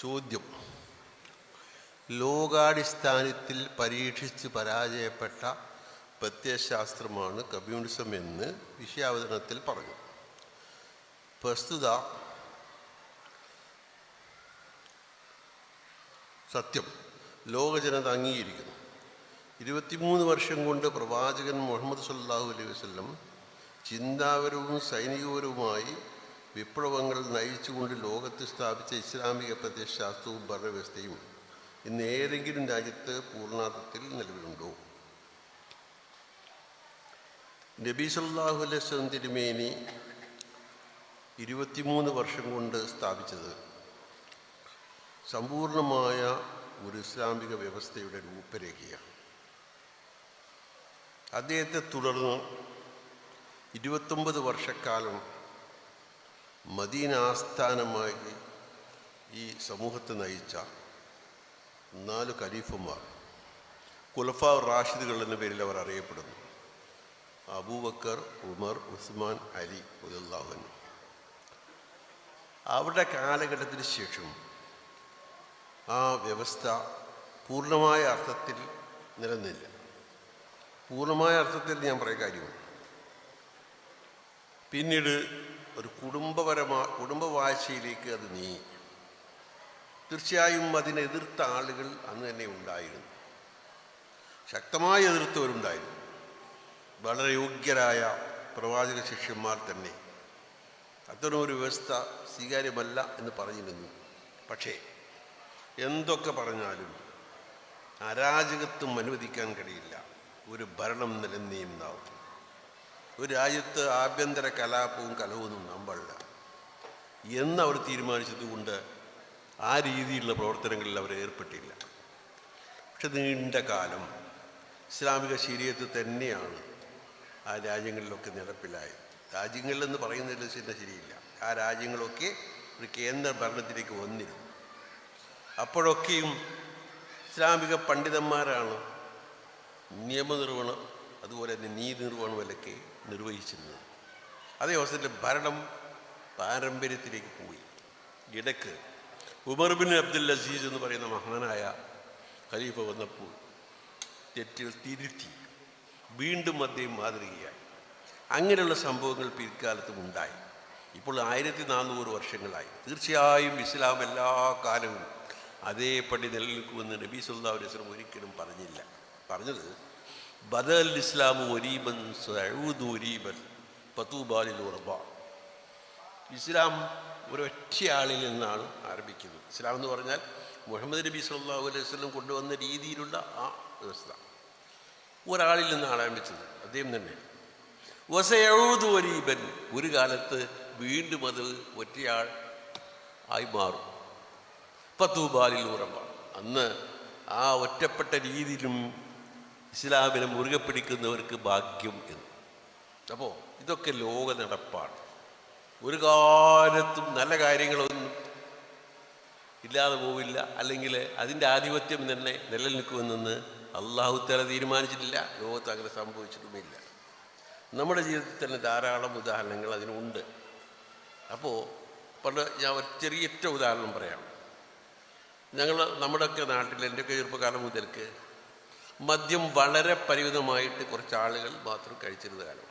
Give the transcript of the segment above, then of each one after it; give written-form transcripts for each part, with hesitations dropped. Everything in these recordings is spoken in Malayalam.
ചോദ്യം: ലോകാടിസ്ഥാനത്തിൽ പരീക്ഷിച്ച് പരാജയപ്പെട്ട പ്രത്യയശാസ്ത്രമാണ് കമ്മ്യൂണിസം എന്ന് വിഷയാവതരണത്തിൽ പറഞ്ഞു. പ്രസ്തുത സത്യം ലോകജനത അംഗീകരിക്കുന്നു. 23 വർഷം കൊണ്ട് പ്രവാചകൻ മുഹമ്മദ് സല്ലല്ലാഹു അലൈഹി വസല്ലം ചിന്താപരവും സൈനികപരവുമായി വിപ്ലവങ്ങൾ നയിച്ചുകൊണ്ട് ലോകത്ത് സ്ഥാപിച്ച ഇസ്ലാമിക പ്രത്യയശാസ്ത്രവും ഭരണവ്യവസ്ഥയും ഇന്ന് ഏതെങ്കിലും രാജ്യത്ത് പൂർണ്ണാർത്ഥത്തിൽ നിലവിലുണ്ടോ? നബി സല്ലല്ലാഹു അലൈഹി വസല്ലം തിരുമേനി 23 വർഷം കൊണ്ട് സ്ഥാപിച്ചത് സമ്പൂർണമായ ഒരു ഇസ്ലാമിക വ്യവസ്ഥയുടെ രൂപരേഖയാണ്. അദ്ദേഹത്തെ തുടർന്ന് 29 വർഷക്കാലം മദീന ആസ്ഥാനമായി ഈ സമൂഹത്തെ നയിച്ച 4 ഖലീഫന്മാർ, ഖുലഫാ റാഷിദുകൾ എന്ന പേരിൽ അവർ അറിയപ്പെടുന്നു. അബൂബക്കർ, ഉമർ, ഉസ്മാൻ, അലി റളിയല്ലാഹു അൻഹു. അവരുടെ കാലഘട്ടത്തിന് ശേഷം ആ വ്യവസ്ഥ പൂർണ്ണമായ അർത്ഥത്തിൽ നിലനിന്നില്ല. പൂർണ്ണമായ അർത്ഥത്തിൽ ഞാൻ പറയുന്ന കാര്യമാണ്. പിന്നീട് ഒരു കുടുംബവാഴ്ചയിലേക്ക് അത് നീങ്ങി. തീർച്ചയായും അതിനെ എതിർത്ത ആളുകൾ അന്ന് തന്നെ ഉണ്ടായിരുന്നു. ശക്തമായി എതിർത്തവരുണ്ടായിരുന്നു. വളരെ യോഗ്യരായ പ്രവാചക ശിഷ്യന്മാർ തന്നെ അത്തരമൊരു വ്യവസ്ഥ സ്വീകാര്യമല്ല എന്ന് പറഞ്ഞിരുന്നു. പക്ഷേ എന്തൊക്കെ പറഞ്ഞാലും അരാജകത്വം അനുവദിക്കാൻ കഴിയില്ല. ഒരു ഭരണം നിലനിന്നുണ്ടാവും. ഒരു രാജ്യത്ത് ആഭ്യന്തര കലാപവും കലഹവും നമ്മളില്ല എന്നവർ തീരുമാനിച്ചതുകൊണ്ട് ആ രീതിയിലുള്ള പ്രവർത്തനങ്ങളിൽ അവർ ഏർപ്പെട്ടില്ല. പക്ഷെ നീണ്ട കാലം ഇസ്ലാമിക ശരീഅത്ത് തന്നെയാണ് ആ രാജ്യങ്ങളിലൊക്കെ നടപ്പിലായത്. രാജ്യങ്ങളിലെന്ന് പറയുന്നതിൽ ശരിയില്ല. ആ രാജ്യങ്ങളൊക്കെ ഒരു കേന്ദ്ര ഭരണത്തിലേക്ക് വന്നിരുന്നു. അപ്പോഴൊക്കെയും ഇസ്ലാമിക പണ്ഡിതന്മാരാണ് നിയമനിർവഹണം അതുപോലെ തന്നെ നീതി നിർവഹണമൊക്കെ നിർവഹിച്ചിരുന്നത്. അതേ അവസരത്തിൽ ഭരണം പാരമ്പര്യത്തിലേക്ക് പോയി. ഇടയ്ക്ക് ഉമർ ബിൻ അബ്ദുൽ അസീസ് എന്ന് പറയുന്ന മഹാനായ ഖലീഫ വന്നപ്പോൾ തെറ്റുകൾ തിരുത്തി വീണ്ടും അദ്ദേഹം മാതൃകയായി. അങ്ങനെയുള്ള സംഭവങ്ങൾ പിൽക്കാലത്തും ഉണ്ടായി. ഇപ്പോൾ 1400 വർഷങ്ങളായി. തീർച്ചയായും ഇസ്ലാം എല്ലാ കാലവും അതേപടി നിലനിൽക്കുമെന്ന് നബി സല്ലല്ലാഹു അലൈഹി വസല്ലം ഒരിക്കലും പറഞ്ഞില്ല. പറഞ്ഞത് ബദൽ ഇസ്ലാമു ഒരീബൻ സഊദു ഒരീബൻ ഫതൂബാലിൽ ഉറബ. ഇസ്ലാം ഒരൊറ്റയാളിൽ നിന്നാണ് ആരംഭിക്കുന്നത്. ഇസ്ലാം എന്ന് പറഞ്ഞാൽ മുഹമ്മദ് നബി സല്ലല്ലാഹു അലൈഹി വസല്ലം കൊണ്ടുവന്ന രീതിയിലുള്ള ആ വ്യവസ്ഥ ഒരാളിൽ നിന്നാണ് ആരംഭിച്ചത്. അദ്ദേഹം തന്നെ വസയഊദു ഒരീബൻ, ഒരു കാലത്ത് വീണ്ടും അത് ഒറ്റയാൾ ആയി മാറും. ഫതൂബാലിൽ ഉറബ, അന്ന് ആ ഒറ്റപ്പെട്ട രീതിയിലും ഇസ്ലാമിനെ മുറുകെ പിടിക്കുന്നവർക്ക് ഭാഗ്യം എന്ന്. അപ്പോൾ ഇതൊക്കെ ലോക നടപ്പാണ്. ഒരു കാലത്തും നല്ല കാര്യങ്ങളൊന്നും ഇല്ലാതെ പോവില്ല, അല്ലെങ്കിൽ അതിൻ്റെ ആധിപത്യം തന്നെ നിലനിൽക്കുമെന്ന് അല്ലാഹു തആല തീരുമാനിച്ചിട്ടില്ല. ലോകത്ത് അങ്ങനെ സംഭവിച്ചിട്ടുമില്ല. നമ്മുടെ ജീവിതത്തിൽ തന്നെ ധാരാളം ഉദാഹരണങ്ങൾ അതിനുണ്ട്. അപ്പോൾ ഞാൻ ഒരു ചെറിയ ഉദാഹരണം പറയാം. നമ്മുടെയൊക്കെ നാട്ടിൽ എൻ്റെയൊക്കെ ചെറുപ്പകാലം മുതൽക്ക് മദ്യം വളരെ പരിമിതമായിട്ട് കുറച്ച് ആളുകൾ മാത്രം കഴിച്ചിരുന്ന കാലം.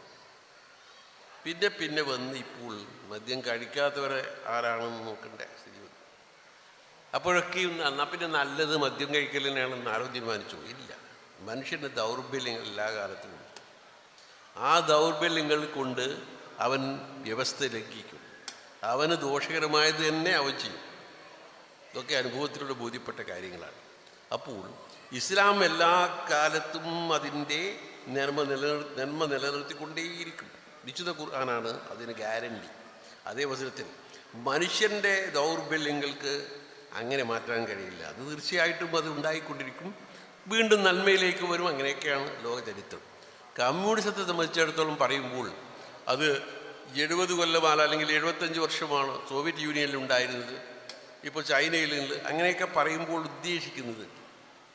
പിന്നെ വന്ന് ഇപ്പോൾ മദ്യം കഴിക്കാത്തവരെ ആരാണെന്ന് നോക്കേണ്ട സ്ഥിതി വന്നു. അപ്പോഴൊക്കെയും എന്നാൽ പിന്നെ നല്ലത് മദ്യം കഴിക്കലിനാണെന്ന് ആരോ തീരുമാനിച്ചു? ഇല്ല. മനുഷ്യൻ്റെ ദൗർബല്യങ്ങൾ എല്ലാ കാലത്തും ഉണ്ട്. ആ ദൗർബല്യങ്ങൾ കൊണ്ട് അവൻ വ്യവസ്ഥ ലംഘിക്കും. അവന് ദോഷകരമായത് തന്നെ അവൻ ചെയ്യും. ഇതൊക്കെ അനുഭവത്തിലൂടെ ബോധ്യപ്പെട്ട കാര്യങ്ങളാണ്. അപ്പോൾ ഇസ്ലാം എല്ലാ കാലത്തും അതിൻ്റെ നന്മ നിലനിർത്തിക്കൊണ്ടേയിരിക്കും. വിശുദ്ധ ഖുർആനാണ് അതിന് ഗ്യാരണ്ടി. അതേ അവസരത്തിൽ മനുഷ്യൻ്റെ ദൗർബല്യങ്ങൾക്ക് അങ്ങനെ മാറ്റാൻ കഴിയില്ല. അത് തീർച്ചയായിട്ടും അത് ഉണ്ടായിക്കൊണ്ടിരിക്കും. വീണ്ടും നന്മയിലേക്ക് വരും. അങ്ങനെയൊക്കെയാണ് ലോക ചരിത്രം. കമ്മ്യൂണിസത്തെ സംബന്ധിച്ചിടത്തോളം പറയുമ്പോൾ അത് 70 കൊല്ലമാണ് അല്ലെങ്കിൽ 75 വർഷമാണ് സോവിയറ്റ് യൂണിയനിൽ ഉണ്ടായിരുന്നത്. ഇപ്പോൾ ചൈനയിലുണ്ട്. അങ്ങനെയൊക്കെ പറയുമ്പോൾ ഉദ്ദേശിക്കുന്നത്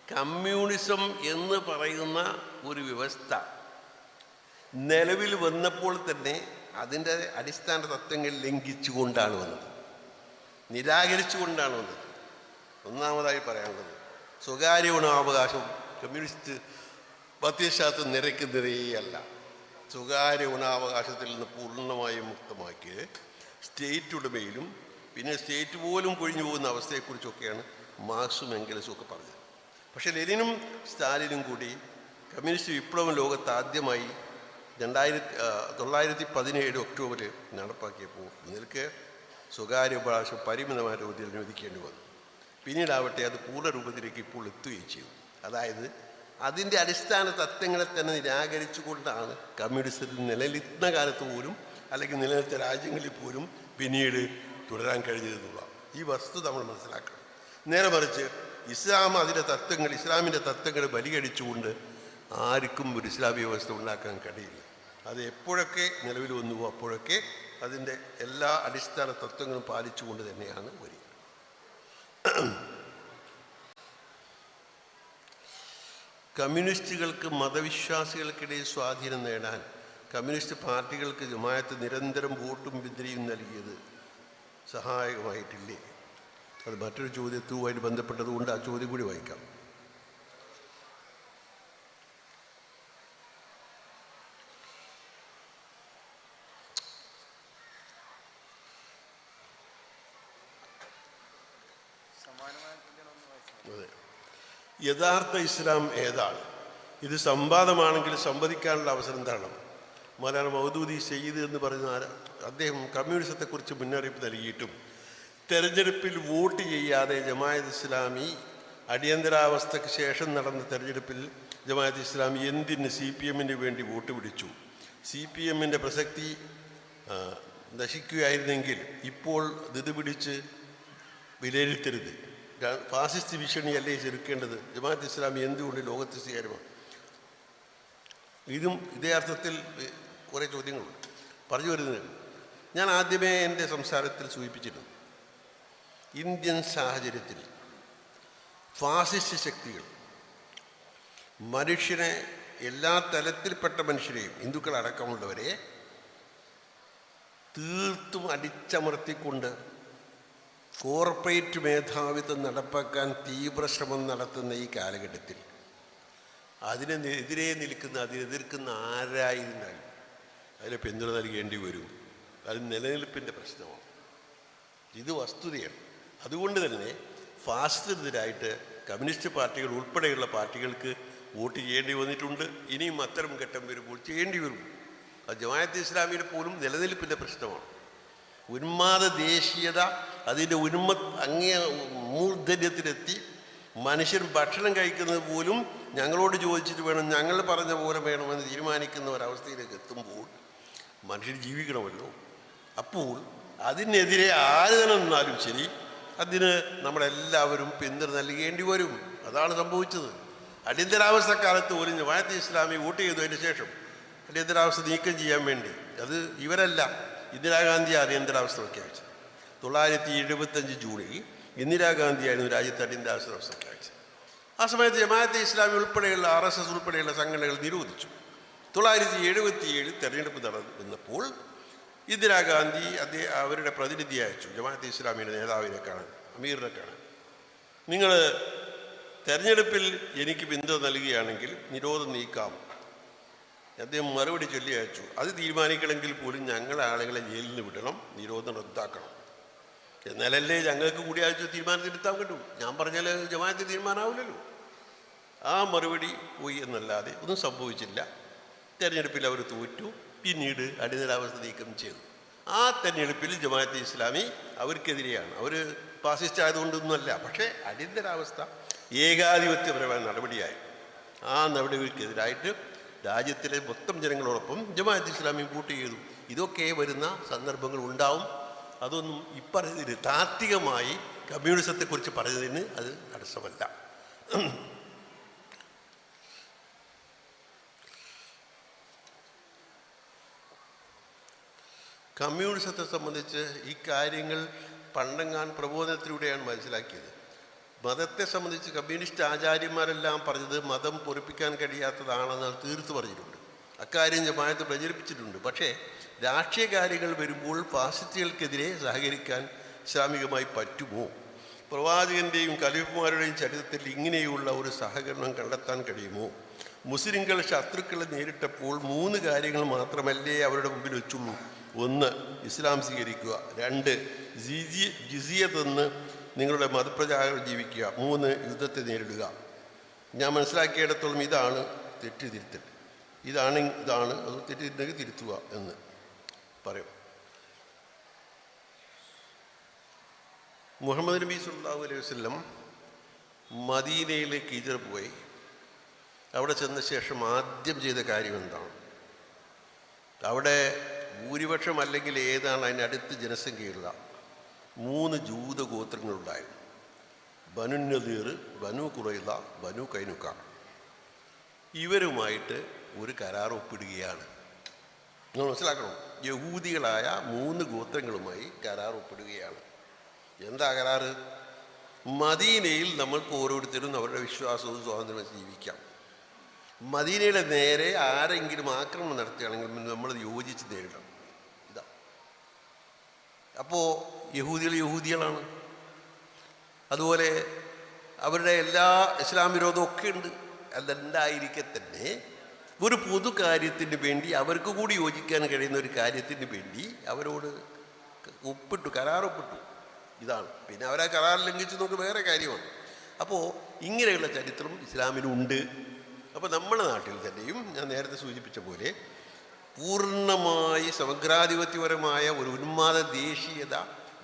കമ്മ്യൂണിസം എന്ന് പറയുന്ന ഒരു വ്യവസ്ഥ നിലവിൽ വന്നപ്പോൾ തന്നെ അതിൻ്റെ അടിസ്ഥാന തത്വങ്ങൾ ലംഘിച്ചുകൊണ്ടാണ് വന്നത്, നിരാകരിച്ചുകൊണ്ടാണ് വന്നത്. ഒന്നാമതായി പറയാനുള്ളത് സ്വകാര്യ ഉണാവകാശം കമ്മ്യൂണിസ്റ്റ് പ്രത്യയശാസ്ത്രം നിരക്കുന്നതേയല്ല. സ്വകാര്യ ഉണാവകാശത്തിൽ നിന്ന് പൂർണ്ണമായും മുക്തമാക്കി സ്റ്റേറ്റ് ഉടമയിലും പിന്നെ സ്റ്റേറ്റ് പോലും കൊഴിഞ്ഞു പോകുന്ന അവസ്ഥയെക്കുറിച്ചൊക്കെയാണ് മാർക്സും എംഗൽസും ഒക്കെ പറഞ്ഞത്. പക്ഷേ ലെനിനും സ്റ്റാലിനും കൂടി കമ്മ്യൂണിസ്റ്റ് വിപ്ലവം ലോകത്ത് ആദ്യമായി 1917 ഒക്ടോബറിൽ നടപ്പാക്കിയപ്പോൾ നിൽക്ക് സ്വകാര്യ അവകാശം പരിമിതമായ രൂപത്തിൽ അനുവദിക്കേണ്ടി വന്നു. പിന്നീടാവട്ടെ അത് പൂർണ്ണ രൂപത്തിലേക്ക് ഇപ്പോൾ എത്തുകയും ചെയ്തു. അതായത് അതിൻ്റെ അടിസ്ഥാന തത്വങ്ങളെ തന്നെ നിരാകരിച്ചുകൊണ്ടാണ് കമ്മ്യൂണിസത്തിൽ നിലനിൽക്കുന്ന കാലത്ത് പോലും അല്ലെങ്കിൽ നിലനിൽച്ച രാജ്യങ്ങളിൽ പോലും പിന്നീട് തുടരാൻ കഴിഞ്ഞതെന്നുള്ള ഈ വസ്തുത നമ്മൾ മനസ്സിലാക്കണം. നേരെ മറിച്ച് ഇസ്ലാം അതിൻ്റെ തത്വങ്ങൾ ഇസ്ലാമിൻ്റെ തത്വങ്ങൾ ബലികടിച്ചുകൊണ്ട് ആർക്കും ഒരു ഇസ്ലാമിക വ്യവസ്ഥ ഉണ്ടാക്കാൻ കഴിയില്ല. അത് എപ്പോഴൊക്കെ നിലവിൽ വന്നുവോ അപ്പോഴൊക്കെ അതിൻ്റെ എല്ലാ അടിസ്ഥാന തത്വങ്ങളും പാലിച്ചുകൊണ്ട് തന്നെയാണ് വരിക. കമ്മ്യൂണിസ്റ്റുകൾക്ക് മതവിശ്വാസികൾക്കിടയിൽ സ്വാധീനം നേടാൻ കമ്മ്യൂണിസ്റ്റ് പാർട്ടികൾക്ക് ജമാഅത്ത് നിരന്തരം വോട്ടും പിന്തുണയും നൽകിയത് സഹായകമായിട്ടില്ലേ? അത് മറ്റൊരു ചോദ്യത്തുമായിട്ട് ബന്ധപ്പെട്ടതുകൊണ്ട് ആ ചോദ്യം കൂടി വായിക്കാം. അതെ, യഥാർത്ഥ ഇസ്ലാം ഏതാണ്? ഇത് സംവാദമാണെങ്കിൽ സംവദിക്കാനുള്ള അവസരം തരണം. മൗലാന മൗദൂദി സയ്യിദ് എന്ന് പറയുന്ന അദ്ദേഹം കമ്മ്യൂണിസത്തെക്കുറിച്ച് മുന്നറിയിപ്പ് നൽകിയിട്ടും തെരഞ്ഞെടുപ്പിൽ വോട്ട് ചെയ്യാതെ ജമാഅത്ത് ഇസ്ലാമി അടിയന്തരാവസ്ഥയ്ക്ക് ശേഷം നടന്ന തെരഞ്ഞെടുപ്പിൽ ജമാഅത്ത് ഇസ്ലാമി എന്തിന് CPM-ന് വേണ്ടി വോട്ട് പിടിച്ചു? CPM-ൻ്റെ പ്രസക്തി നശിക്കുകയായിരുന്നെങ്കിൽ ഇപ്പോൾ ഇത് പിടിച്ച് വിലയിരുത്തരുത്. ഫാസിസ്റ്റ് ഭീഷണിയല്ലേ ചെറുക്കേണ്ടത്? ജമാഅത്ത് ഇസ്ലാമി എന്തുകൊണ്ട് ലോകത്ത് സ്വീകാര്യമാണ്? ഇതേ അർത്ഥത്തിൽ കുറേ ചോദ്യങ്ങളുണ്ട് പറഞ്ഞു വരുന്നത്. ഞാൻ ആദ്യമേ എൻ്റെ സംസാരത്തിൽ സൂചിപ്പിച്ചിരുന്നു, ഇന്ത്യൻ സാഹചര്യത്തിൽ ഫാസിസ്റ്റ് ശക്തികൾ മനുഷ്യനെ എല്ലാ തലത്തിൽപ്പെട്ട മനുഷ്യരെയും ഹിന്ദുക്കളടക്കമുള്ളവരെ തീർത്തും അടിച്ചമർത്തിക്കൊണ്ട് കോർപ്പറേറ്റ് മേധാവിത്വം നടപ്പാക്കാൻ തീവ്രശ്രമം നടത്തുന്ന ഈ കാലഘട്ടത്തിൽ അതിനെതിരെ നിൽക്കുന്ന അതിനെതിർക്കുന്ന ആരായിരുന്നാലും അതിന് പിന്തുണ നൽകേണ്ടി വരും. അത് നിലനിൽപ്പിൻ്റെ പ്രശ്നമാണ്. ഇത് വസ്തുതയാണ്. അതുകൊണ്ട് തന്നെ ഫാസിസത്തിനെതിരായിട്ട് കമ്മ്യൂണിസ്റ്റ് പാർട്ടികൾ ഉൾപ്പെടെയുള്ള പാർട്ടികൾക്ക് വോട്ട് ചെയ്യേണ്ടി വന്നിട്ടുണ്ട്. ഇനിയും അത്തരം ഘട്ടം വരുമ്പോൾ ചെയ്യേണ്ടി വരും. അത് ജമാഅത്ത് ഇസ്ലാമിയിൽ പോലും നിലനിൽപ്പിൻ്റെ പ്രശ്നമാണ്. ഉന്മാദ ദേശീയത അതിൻ്റെ അങ്ങേ മൂർധന്യത്തിലെത്തി മനുഷ്യൻ ഭക്ഷണം കഴിക്കുന്നത് പോലും ഞങ്ങളോട് ചോദിച്ചിട്ട് വേണം, ഞങ്ങൾ പറഞ്ഞ പോലെ വേണമെന്ന് തീരുമാനിക്കുന്ന ഒരവസ്ഥയിലേക്ക് എത്തുമ്പോൾ മനുഷ്യർ ജീവിക്കണമല്ലോ. അപ്പോൾ അതിനെതിരെ ആര് തന്നെ നിന്നാലും ശരി, അതിന് നമ്മളെല്ലാവരും പിന്തുണ നൽകേണ്ടി വരും. അതാണ് സംഭവിച്ചത്. അടിയന്തരാവസ്ഥക്കാലത്ത് പോലും ജമാഅത്ത് ഇസ്ലാമി വോട്ട് ചെയ്തതിന് ശേഷം അടിയന്തരാവസ്ഥ നീക്കം ചെയ്യാൻ വേണ്ടി അത് ഇവരല്ല, ഇന്ദിരാഗാന്ധി അടിയന്തരാവസ്ഥ പ്രഖ്യാപിച്ചത്. 1975 ജൂണിൽ ഇന്ദിരാഗാന്ധിയായിരുന്നു രാജ്യത്ത് അടിയന്തരാവസ്ഥ പ്രഖ്യാപിച്ചത്. ആ സമയത്ത് ജമാഅത്തെ ഇസ്ലാമി ഉൾപ്പെടെയുള്ള RSS ഉൾപ്പെടെയുള്ള സംഘടനകൾ നിരോധിച്ചു. 1977 തെരഞ്ഞെടുപ്പ് നടന്നപ്പോൾ ഇന്ദിരാഗാന്ധി അവരുടെ പ്രതിനിധി അയച്ചു ജമാഅത്തെ ഇസ്ലാമിയുടെ നേതാവിനെ കാണാൻ, അമീറിനെ കാണാൻ. നിങ്ങൾ തെരഞ്ഞെടുപ്പിൽ എനിക്ക് പിന്തുണ നൽകുകയാണെങ്കിൽ നിരോധനം നീക്കാം. അദ്ദേഹം മറുപടി ചൊല്ലി അയച്ചു, അത് തീരുമാനിക്കണമെങ്കിൽ പോലും ഞങ്ങളെ ആളുകളെ ജയിലിൽ നിന്ന് വിടണം, നിരോധനം റദ്ദാക്കണം. എന്നാലല്ലേ ഞങ്ങൾക്ക് കൂടി അയച്ചു തീരുമാനത്തിലെത്താൻ കിട്ടും. ഞാൻ പറഞ്ഞാൽ ജമാഅത്ത് തീരുമാനമാവില്ലല്ലോ. ആ മറുപടി പോയി എന്നല്ലാതെ ഒന്നും സംഭവിച്ചില്ല. തെരഞ്ഞെടുപ്പിൽ അവർ തോറ്റു. പിന്നീട് അടിയന്തരാവസ്ഥ നീക്കം ചെയ്തു. ആ തെരഞ്ഞെടുപ്പിൽ ജമാഅത്തെ ഇസ്ലാമി അവർക്കെതിരെയാണ്. അവർ ഫാസിസ്റ്റ് ആയതുകൊണ്ടൊന്നുമല്ല, പക്ഷേ അടിയന്തരാവസ്ഥ ഏകാധിപത്യപരമായ നടപടിയായി. ആ നടപടികൾക്കെതിരായിട്ട് രാജ്യത്തിലെ മൊത്തം ജനങ്ങളോടൊപ്പം ജമാഅത്തെ ഇസ്ലാമി വോട്ട് ചെയ്തു. ഇതൊക്കെ വരുന്ന സന്ദർഭങ്ങൾ ഉണ്ടാവും. അതൊന്നും ഇപ്പറഞ്ഞതിന് താത്വികമായി കമ്മ്യൂണിസത്തെക്കുറിച്ച് പറഞ്ഞതിന് അത് തടസ്സമല്ല. കമ്മ്യൂണിസത്തെ സംബന്ധിച്ച് ഈ കാര്യങ്ങൾ പണ്ടെങ്ങാൻ പ്രബോധനത്തിലൂടെയാണ് മനസ്സിലാക്കിയത്. മതത്തെ സംബന്ധിച്ച് കമ്മ്യൂണിസ്റ്റ് ആചാര്യന്മാരെല്ലാം പറഞ്ഞത് മതം പൊറിപ്പിക്കാൻ കഴിയാത്തതാണെന്ന് തീർത്ത് പറഞ്ഞിട്ടുണ്ട്. അക്കാര്യം ജമാഅത്ത് പ്രചരിപ്പിച്ചിട്ടുണ്ട്. പക്ഷേ രാഷ്ട്രീയ കാര്യങ്ങൾ വരുമ്പോൾ ഫാസിസ്റ്റുകൾക്കെതിരെ സഹകരിക്കാൻ ഇസ്ലാമികമായി പറ്റുമോ? പ്രവാചകൻ്റെയും ഖലീഫുമാരുടെയും ചരിത്രത്തിൽ ഇങ്ങനെയുള്ള ഒരു സഹകരണം കണ്ടെത്താൻ കഴിയുമോ? മുസ്ലിങ്ങൾ ശത്രുക്കളെ നേരിട്ടപ്പോൾ 3 കാര്യങ്ങൾ മാത്രമല്ലേ അവരുടെ മുമ്പിൽ വെച്ചുള്ളൂ. 1, ഇസ്ലാം സ്വീകരിക്കുക. 2, ജിസിയ തന്ന് നിങ്ങളുടെ മതപ്രചാരം ജീവിക്കുക. 3, യുദ്ധത്തെ നേരിടുക. ഞാൻ മനസ്സിലാക്കിയിടത്തോളം ഇതാണ് തെറ്റുതിരുത്തൽ. ഇതാണ് അത് തെറ്റിരുന്നെങ്കിൽ തിരുത്തുക എന്ന് പറയും. മുഹമ്മദ് നബി സല്ലല്ലാഹു അലൈഹി വസല്ലം മദീനയിലേക്ക് ഹിജ്റ പോയി. അവിടെ ചെന്ന ശേഷം ആദ്യം ചെയ്ത കാര്യം എന്താണ്? അവിടെ ഭൂരിപക്ഷം അല്ലെങ്കിൽ ഏതാണ് അതിനടുത്ത് ജനസംഖ്യയുള്ള 3 ജൂത ഗോത്രങ്ങളുണ്ടായിരുന്നു. ബനു നദീർ, ബനു ഖുറൈള, ബനു കൈനുക. ഇവരുമായിട്ട് ഒരു കരാർ ഒപ്പിടുകയാണ്. നിങ്ങൾ മനസ്സിലാക്കണം, യഹൂദികളായ 3 ഗോത്രങ്ങളുമായി കരാർ ഒപ്പിടുകയാണ്. എന്താ കരാറ്? മദീനയിൽ നമ്മൾക്ക് ഓരോരുത്തരും അവരുടെ വിശ്വാസവും സ്വാതന്ത്ര്യവും ജീവിക്കാം. മദീനയുടെ നേരെ ആരെങ്കിലും ആക്രമണം നടത്തുകയാണെങ്കിൽ നമ്മൾ യോജിച്ച് നേരിടണം. ഇതാ. അപ്പോൾ യഹൂദികളാണ്. അതുപോലെ അവരുടെ എല്ലാ ഇസ്ലാം വിരോധമൊക്കെ ഉണ്ട്. അതുണ്ടായിരിക്കെ തന്നെ ഒരു പൊതു കാര്യത്തിന് വേണ്ടി അവർക്ക് കൂടി യോജിക്കാൻ കഴിയുന്ന ഒരു കാര്യത്തിന് വേണ്ടി അവരോട് കരാർ ഒപ്പിട്ടു. ഇതാണ്. പിന്നെ അവരാ കരാർ ലംഘിച്ചു നോക്ക് വേറെ കാര്യമാണ്. അപ്പോൾ ഇങ്ങനെയുള്ള ചരിത്രം ഇസ്ലാമിനുണ്ട്. അപ്പോൾ നമ്മുടെ നാട്ടിൽ തന്നെയും ഞാൻ നേരത്തെ സൂചിപ്പിച്ച പോലെ പൂർണ്ണമായി സമഗ്രാധിപത്യപരമായ ഒരു ഉന്മാദ ദേശീയത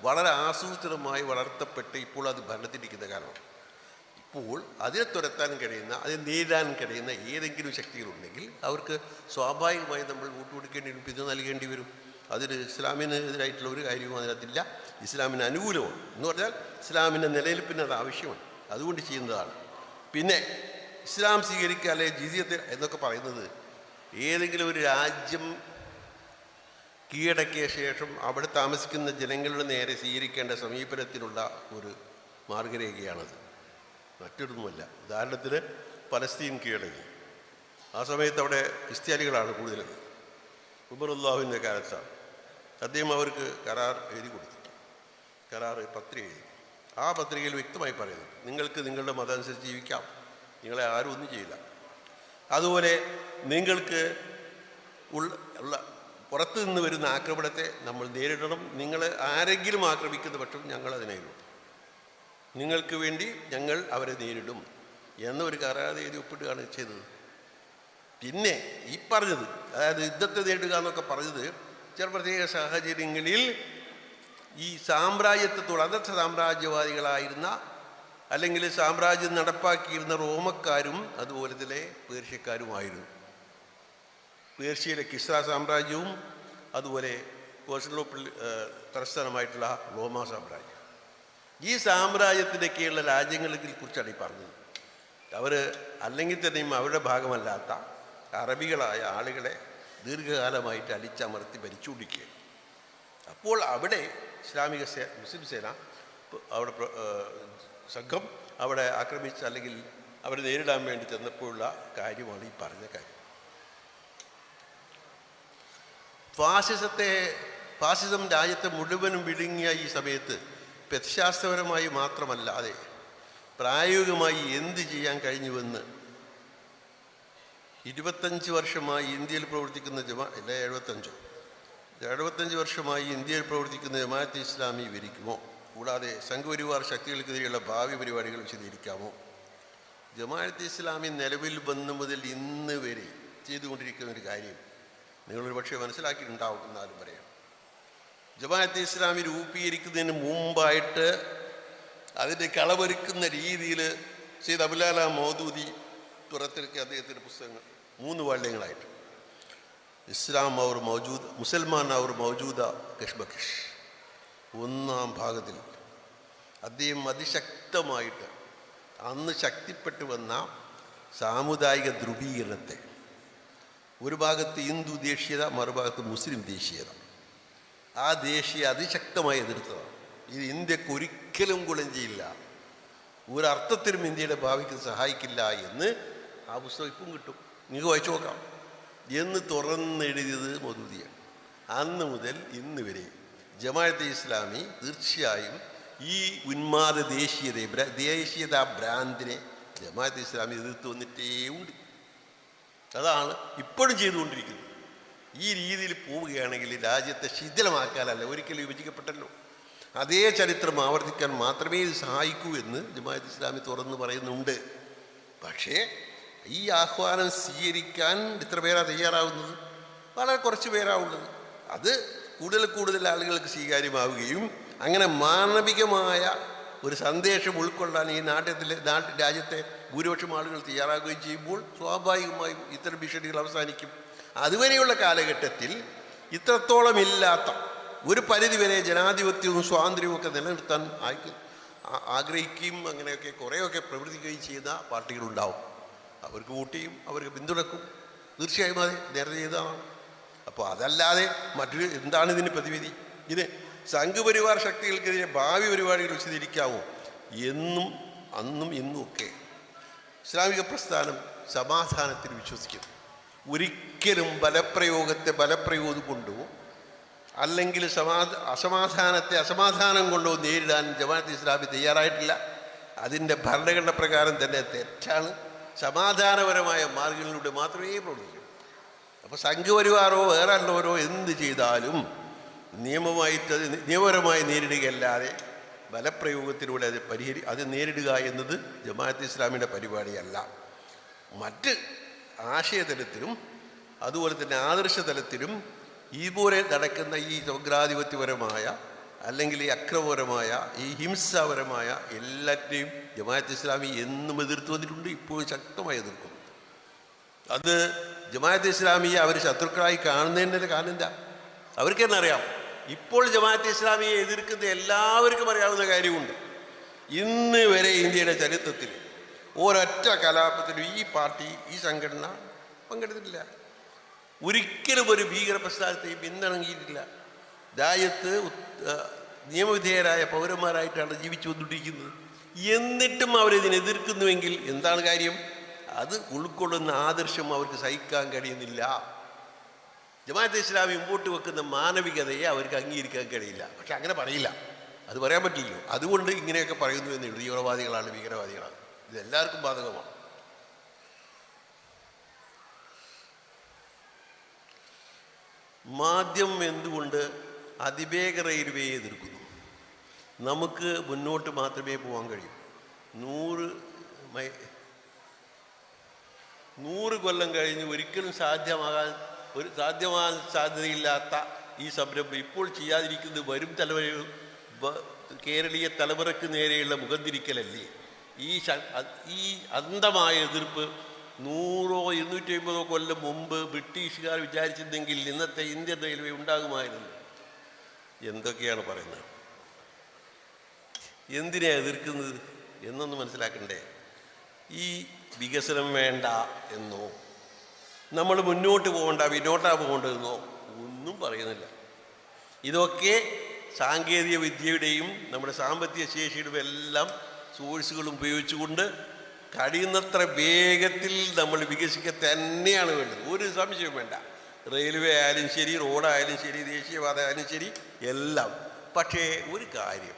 വളരെ ആസൂത്രിതമായി വളർത്തപ്പെട്ട് ഇപ്പോൾ അത് ഭരണത്തിരിക്കുന്ന കാലമാണ്. ഇപ്പോൾ അതിനെ തുരത്താൻ കഴിയുന്ന, അതിനെ നേരിടാൻ കഴിയുന്ന ഏതെങ്കിലും ശക്തികളുണ്ടെങ്കിൽ അവർക്ക് സ്വാഭാവികമായി നമ്മൾ കൂട്ടുകൊടുക്കേണ്ടി വരും, പിന്തുണ നൽകേണ്ടി വരും. അതിന് ഇസ്ലാമിന് എതിരായിട്ടുള്ള ഒരു കാര്യവും അതിനകത്തില്ല. ഇസ്ലാമിന് അനുകൂലമാണ് എന്ന് പറഞ്ഞാൽ ഇസ്ലാമിൻ്റെ നിലനിൽപ്പിന് അത് ആവശ്യമാണ്, അതുകൊണ്ട് ചെയ്യുന്നതാണ്. പിന്നെ ഇസ്ലാം സ്വീകരിക്കുക അല്ലെ ജിസിയത്ത് എന്നൊക്കെ പറയുന്നത് ഏതെങ്കിലും ഒരു രാജ്യം കീഴടക്കിയ ശേഷം അവിടെ താമസിക്കുന്ന ജനങ്ങളുടെ നേരെ സ്വീകരിക്കേണ്ട സമീപനത്തിനുള്ള ഒരു മാർഗരേഖയാണത്, മറ്റൊന്നുമല്ല. ഉദാഹരണത്തിന് പലസ്തീൻ കീഴടങ്ങി. ആ സമയത്ത് അവിടെ ക്രിസ്ത്യാനികളാണ് കൂടുതലും. ഉമറുല്ലാഹുവിൻ്റെ കാലത്താണ് അദ്ദേഹം അവർക്ക് കരാർ എഴുതി കൊടുത്തു. കരാർ പത്രിക എഴുതി. ആ പത്രികയിൽ വ്യക്തമായി പറയുന്നു, നിങ്ങൾക്ക് നിങ്ങളുടെ മതം അനുസരിച്ച് ജീവിക്കാം, നിങ്ങളെ ആരും ഒന്നും ചെയ്യില്ല. അതുപോലെ നിങ്ങൾക്ക് ഉള്ള പുറത്തു നിന്ന് വരുന്ന ആക്രമണത്തെ നമ്മൾ നേരിടണം. നിങ്ങളെ ആരെങ്കിലും ആക്രമിക്കുന്ന പക്ഷം ഞങ്ങൾ അതിനെ നേരിടും, നിങ്ങൾക്ക് വേണ്ടി ഞങ്ങൾ അവരെ നേരിടും എന്നൊരു കരാർ എഴുതി ഒപ്പിടുകയാണ് ചെയ്തത്. പിന്നെ ഈ പറഞ്ഞത്, അതായത് യുദ്ധത്തെ നേരിടുക എന്നൊക്കെ പറഞ്ഞത് ചില പ്രത്യേക സാഹചര്യങ്ങളിൽ ഈ സാമ്രാജ്യത്വത്തോട് അന്നത്തെ സാമ്രാജ്യവാദികളായിരുന്ന അല്ലെങ്കിൽ സാമ്രാജ്യം നടപ്പാക്കിയിരുന്ന റോമക്കാരും അതുപോലെ തന്നെ പേർഷ്യക്കാരുമായിരുന്നു. പേർഷ്യയിലെ കിസ്ര സാമ്രാജ്യവും അതുപോലെ കോൺസ്റ്റന്റിനോപ്പിൾ തലസ്ഥാനമായിട്ടുള്ള റോമാ സാമ്രാജ്യം. ഈ സാമ്രാജ്യത്തിൻ്റെയൊക്കെയുള്ള രാജ്യങ്ങളെ കുറിച്ചാണ് ഈ പറഞ്ഞത്. അവർ അല്ലെങ്കിൽ തന്നെയും അവരുടെ ഭാഗമല്ലാത്ത അറബികളായ ആളുകളെ ദീർഘകാലമായിട്ട് അടിച്ചമർത്തി ഭരിച്ചുകൊണ്ടിരിക്കുക. അപ്പോൾ അവിടെ ഇസ്ലാമിക മുസ്ലിം സേന അവിടെ സംഘം അവിടെ ആക്രമിച്ച് അല്ലെങ്കിൽ അവരെ നേരിടാൻ വേണ്ടി ചെന്നപ്പോഴുള്ള കാര്യമാണ് ഈ പറഞ്ഞ കാര്യം. ഫാസിസം രാജ്യത്തെ മുഴുവനും വിഴുങ്ങിയ ഈ സമയത്ത് പ്രത്യശാസ്ത്രപരമായി മാത്രമല്ലാതെ പ്രായോഗികമായി എന്ത് ചെയ്യാൻ കഴിഞ്ഞുവെന്ന് 25 വർഷമായി ഇന്ത്യയിൽ പ്രവർത്തിക്കുന്ന 75 വർഷമായി ഇന്ത്യയിൽ പ്രവർത്തിക്കുന്ന ജമാഅത്തെ ഇസ്ലാമി വിവരിക്കുമോ? കൂടാതെ സംഘപരിവാർ ശക്തികൾക്കെതിരെയുള്ള ഭാവി പരിപാടികൾ വിശദീകരിക്കാമോ? ജമാഅത്തെ ഇസ്ലാമി നിലവിൽ വന്നു മുതൽ ഇന്ന് വരെ ചെയ്തുകൊണ്ടിരിക്കുന്ന ഒരു കാര്യം നിങ്ങളൊരു പക്ഷേ മനസ്സിലാക്കിയിട്ടുണ്ടാവും, എന്നാലും പറയാം. ജമാഅത്തെ ഇസ്ലാമി രൂപീകരിക്കുന്നതിന് മുമ്പായിട്ട് അതിൻ്റെ കളവൊരുക്കുന്ന രീതിയിൽ സെയ്ദ് അബുലാല മൗദൂദി പുറത്തിറക്കിയ അദ്ദേഹത്തിൻ്റെ പുസ്തകങ്ങൾ 3 വാള്യങ്ങളായിട്ട് ഇസ്ലാം ഔർ മൗജൂദ്, മുസൽമാൻ ഔർ മൗജൂദ കശ്ബകഷ്. 1-ാം ഭാഗത്തിൽ അദ്ദേഹം അതിശക്തമായിട്ട് അന്ന് ശക്തിപ്പെട്ടു വന്ന സാമുദായിക ധ്രുവീകരണത്തെ, ഒരു ഭാഗത്ത് ഹിന്ദു ദേശീയത, മറുഭാഗത്ത് മുസ്ലിം ദേശീയത, ആ ദേശീയ അതിശക്തമായി എതിർത്തതാണ്. ഇത് ഇന്ത്യക്ക് ഒരിക്കലും ഗുണം ചെയ്യില്ല, ഒരർത്ഥത്തിലും ഇന്ത്യയുടെ ഭാവിക്ക് സഹായിക്കില്ല എന്ന് ആ പുസ്തകം ഇപ്പം കിട്ടും, നിങ്ങൾക്ക് വായിച്ചു നോക്കാം എന്ന് തുറന്നെഴുതിയത് മൗദൂദിയാണ്. അന്ന് മുതൽ ഇന്ന് വരെ ജമാഅത്തെ ഇസ്ലാമി തീർച്ചയായും ഈ ഉന്മാദ ദേശീയത ഭ്രാന്തിനെ ജമാഅത്തെ ഇസ്ലാമി എതിർത്ത് വന്നിട്ടേ ഉണ്ട്. അതാണ് ഇപ്പോഴും ചെയ്തുകൊണ്ടിരിക്കുന്നത്. ഈ രീതിയിൽ പോവുകയാണെങ്കിൽ രാജ്യത്തെ ശിഥിലമാക്കാനല്ല, ഒരിക്കലും വിഭജിക്കപ്പെട്ടല്ലോ, അതേ ചരിത്രം ആവർത്തിക്കാൻ മാത്രമേ ഇത് സഹായിക്കൂ എന്ന് ജമാഅത്തെ ഇസ്ലാമി തുറന്ന് പറയുന്നുണ്ട്. പക്ഷേ ഈ ആഹ്വാനം സ്വീകരിക്കാൻ എത്ര പേരാ തയ്യാറാവുന്നത്? വളരെ കുറച്ച് പേരാവുള്ളത്. അത് കൂടുതൽ ആളുകൾക്ക് സ്വീകാര്യമാവുകയും അങ്ങനെ മാനവികമായ ഒരു സന്ദേശം ഉൾക്കൊള്ളാൻ ഈ രാജ്യത്തെ ഭൂരിപക്ഷം ആളുകൾ തയ്യാറാകുകയും ചെയ്യുമ്പോൾ സ്വാഭാവികമായും ഇത്തരം ഭീഷണികൾ അവസാനിക്കും. അതുവരെയുള്ള കാലഘട്ടത്തിൽ ഇത്രത്തോളം ഇല്ലാത്ത ഒരു പരിധിവരെ ജനാധിപത്യവും സ്വാതന്ത്ര്യവും ഒക്കെ നിലനിർത്താൻ ആഗ്രഹിക്കുകയും അങ്ങനെയൊക്കെ കുറേയൊക്കെ പ്രവർത്തിക്കുകയും ചെയ്യുന്ന പാർട്ടികളുണ്ടാവും. അവർക്ക് വോട്ട് ചെയ്യും, അവർക്ക് പിന്തുണക്കും. തീർച്ചയായും അതെ, നേരത്തെ ചെയ്തതാണ്. അപ്പോൾ അതല്ലാതെ മറ്റൊരു എന്താണ് ഇതിന് പ്രതിവിധി? ഇത് സംഘപരിവാർ ശക്തികൾക്കെതിരെ ഭാവി പരിപാടികൾ വിശദീകരിക്കാവോ? എന്നും അന്നും ഇന്നും ഒക്കെ ഇസ്ലാമിക പ്രസ്ഥാനം സമാധാനത്തിൽ വിശ്വസിക്കുന്നു. ഒരിക്കലും ബലപ്രയോഗം കൊണ്ടോ അല്ലെങ്കിൽ അസമാധാനം കൊണ്ടോ നേരിടാൻ ജമാഅത്തെ ഇസ്ലാമി തയ്യാറായിട്ടില്ല. അതിൻ്റെ ഭരണഘടന പ്രകാരം തന്നെ തെറ്റാണ്. സമാധാനപരമായ മാർഗങ്ങളിലൂടെ മാത്രമേ പ്രവർത്തിക്കൂ. അപ്പോൾ സംഘപരിവാരോ വേറെ അല്ലവരോ എന്ത് ചെയ്താലും നിയമപരമായി നേരിടുകയല്ലാതെ ബലപ്രയോഗത്തിലൂടെ അത് നേരിടുക എന്നത് ജമാഅത്തെ ഇസ്ലാമിയുടെ പരിപാടിയല്ല. മറ്റ് ആശയതലത്തിലും അതുപോലെ തന്നെ ആദർശ തലത്തിലും ഇതുപോലെ നടക്കുന്ന ഈ സമഗ്രാധിപത്യപരമായ അല്ലെങ്കിൽ ഈ അക്രമപരമായ ഈ ഹിംസാപരമായ എല്ലാറ്റിനെയും ജമാഅത്തെ ഇസ്ലാമി എന്നും എതിർത്ത് വന്നിട്ടുണ്ട്, ഇപ്പോഴും ശക്തമായി എതിർക്കുന്നു. അത് ജമാഅത്തെ ഇസ്ലാമിയെ അവർ ശത്രുക്കളായി കാണുന്നതിൻ്റെ കാരണം എന്താ? അവർക്ക് തന്നെ അറിയാം. ഇപ്പോൾ ജമാഅത്തെ ഇസ്ലാമിയെ എതിർക്കുന്ന എല്ലാവർക്കും അറിയാവുന്ന കാര്യമുണ്ട്. ഇന്ന് വരെ ഇന്ത്യയുടെ ചരിത്രത്തിൽ ഒരൊറ്റ കലാപത്തിലും ഈ പാർട്ടി, ഈ സംഘടന പങ്കെടുത്തിട്ടില്ല. ഒരിക്കലും ഒരു ഭീകര പ്രസ്ഥാനത്തെയും പിന്തുണങ്ങിയിട്ടില്ല. രാജ്യത്ത് നിയമവിധേയരായ പൗരന്മാരായിട്ടാണ് ജീവിച്ചു വന്നുകൊണ്ടിരിക്കുന്നത്. എന്നിട്ടും അവരിതിനെ എതിർക്കുന്നുവെങ്കിൽ എന്താണ് കാര്യം? അത് ഉൾക്കൊള്ളുന്ന ആദർശം അവർക്ക് സഹിക്കാൻ കഴിയുന്നില്ല. ജമാഅത്തെ ഇസ്ലാമി മുമ്പോട്ട് വെക്കുന്ന മാനവികതയെ അവർക്ക് അംഗീകരിക്കാൻ കഴിയില്ല. പക്ഷെ അങ്ങനെ പറയില്ല, അത് പറയാൻ പറ്റില്ലല്ലോ. അതുകൊണ്ട് ഇങ്ങനെയൊക്കെ പറയുന്നു എന്ന് തീവ്രവാദികളാണ്, ഭീകരവാദികളാണ്. ഇതെല്ലാവർക്കും ബാധകമാണ്. മാധ്യമം എന്തുകൊണ്ട് അതിവേഗ റെയിൽവേയെ എതിർക്കുന്നു? നമുക്ക് മുന്നോട്ട് മാത്രമേ പോകാൻ കഴിയൂ. 100 കൊല്ലം കഴിഞ്ഞ് ഒരിക്കലും സാധ്യമാകാൻ സാധ്യതയില്ലാത്ത ഈ സംരംഭം ഇപ്പോൾ ചെയ്യാതിരിക്കുന്നത് വരും കേരളീയ തലമുറയ്ക്ക് നേരെയുള്ള മുഖംതിരിക്കലല്ലേ? ഈ അന്ധമായ എതിർപ്പ് 100 250 കൊല്ലം മുമ്പ് ബ്രിട്ടീഷുകാർ വിചാരിച്ചിരുന്നെങ്കിൽ ഇന്നത്തെ ഇന്ത്യൻ റെയിൽവേ ഉണ്ടാകുമായിരുന്നു. എന്തൊക്കെയാണ് പറയുന്നത്? എന്തിനാണ് എതിർക്കുന്നത് എന്നൊന്ന് മനസ്സിലാക്കണ്ടേ? ഈ വികസനം വേണ്ട എന്നോ നമ്മൾ മുന്നോട്ട് പോകേണ്ട പിന്നോട്ടാണ് പോകേണ്ടതെന്നോ ഒന്നും പറയുന്നില്ല. ഇതൊക്കെ സാങ്കേതിക വിദ്യയുടെയും നമ്മുടെ സാമ്പത്തിക ശേഷിയുടെയും എല്ലാം സോഴ്സുകൾ ഉപയോഗിച്ചുകൊണ്ട് കഴിയുന്നത്ര വേഗത്തിൽ നമ്മൾ വികസിക്കുക തന്നെയാണ് വേണ്ടത്. ഒരു സംശയവും വേണ്ട. റെയിൽവേ ആയാലും ശരി, റോഡായാലും ശരി, ദേശീയപാത ആയാലും ശരി, എല്ലാം. പക്ഷേ ഒരു കാര്യം,